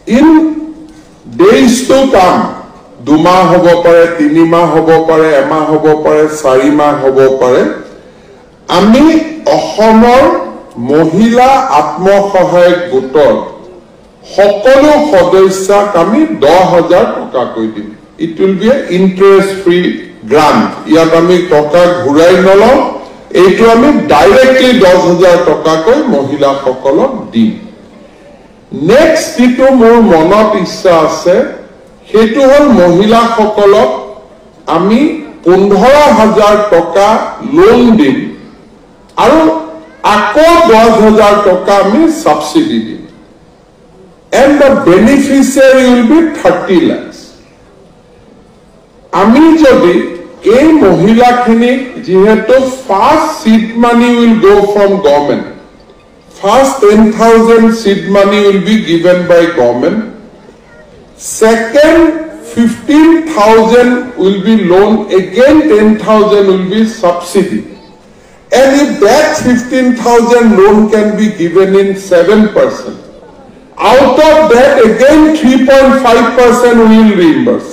in days to come, 2 মাহ হ'ব পাৰে, 3 মাহ হ'ব পাৰে, এমাহ হ'ব পাৰে, 4 মাহ হ'ব পাৰে, আমি অসমৰ মহিলা আত্মসহায়ক গোটৰ সকলো সদস্যক আমি 10,000 টকা কৈ দিম. It will be an interest free grant. ইয়াত আমি টকা ঘূৰাই নলওঁ, এইটো আমি ডাইৰেক্টলি 10,000 টকা কৈ মহিলা সকলক দিম. নেক্সট যেটো মোৰ মনত ইচ্ছা আছে সেইটো হল মহিলা সকলক আমি 15,000 টকা লোন দিম আৰু আকৌ 10,000 টকা আমি সাবসিডি দিম. And the beneficiary will be 30 lakhs. আমি যদি এই মহিলাখিনিক যেহেতু first seed money will go from government, first 10,000 seed money will be given by government, second 15,000 will be loan, again 10,000 will be subsidy. And if that 15,000 loan can be given in 7%, out of that again 3.5% will reimburse.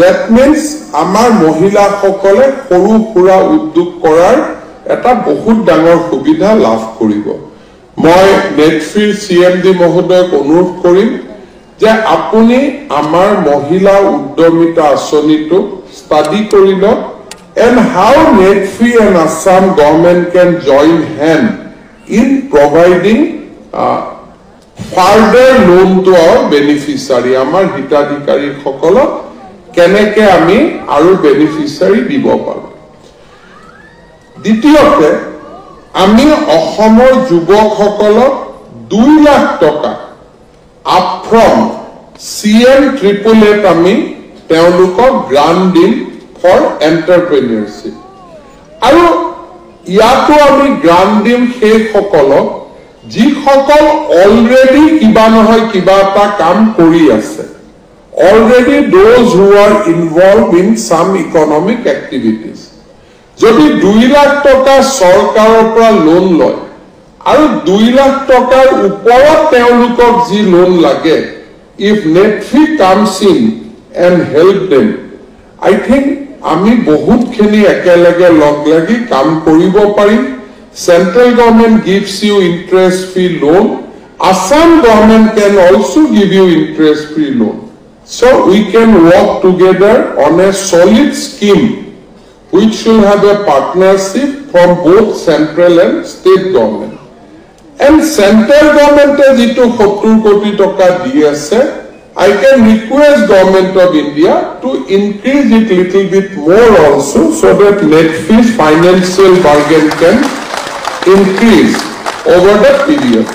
That means amar mohila সকলে সৰু সুৰা উদ্যোগ কৰাৰ এটা বহুত ডাঙৰ সুবিধা লাভ কৰিব. মই নেটফ্ৰি CMD মহোদয়ক অনুৰোধ কৰিম যে আপুনি আমাৰ মহিলা উদ্যমিতা আঁচনিটো ষ্টাডি কৰি লওক and how Netfree and Assam government can join hand in providing further loan to our beneficiary. Amar hitadhikari sokolok keneke ami aru beneficiary dibo paru. Ditiyote ami Ohomor jubok sokolok 2 lakh toka upfront CM888 ami teolukok grant dim for entrepreneurship. Aru yato ami grant dim sei sokolok ji সকল already kiba nohoy kiba ta kam kori ase, already those who are involved in some economic activities. Jodi 2 lakh toka sarkarar pora loan loy aru 2 lakh tokar uporot teolukok ji loan lage, if Netfree comes in and help them, I think ami bahut khini ekelage log lagi kam koribo parim. Central government gives you interest-free loan. Assam government can also give you interest-free loan. So we can work together on a solid scheme which will have a partnership from both central and state government. And central government is ito 70 koti toka di ase. I can request government of India to increase it little bit more also so that Netfree's financial bargain can increase over the period.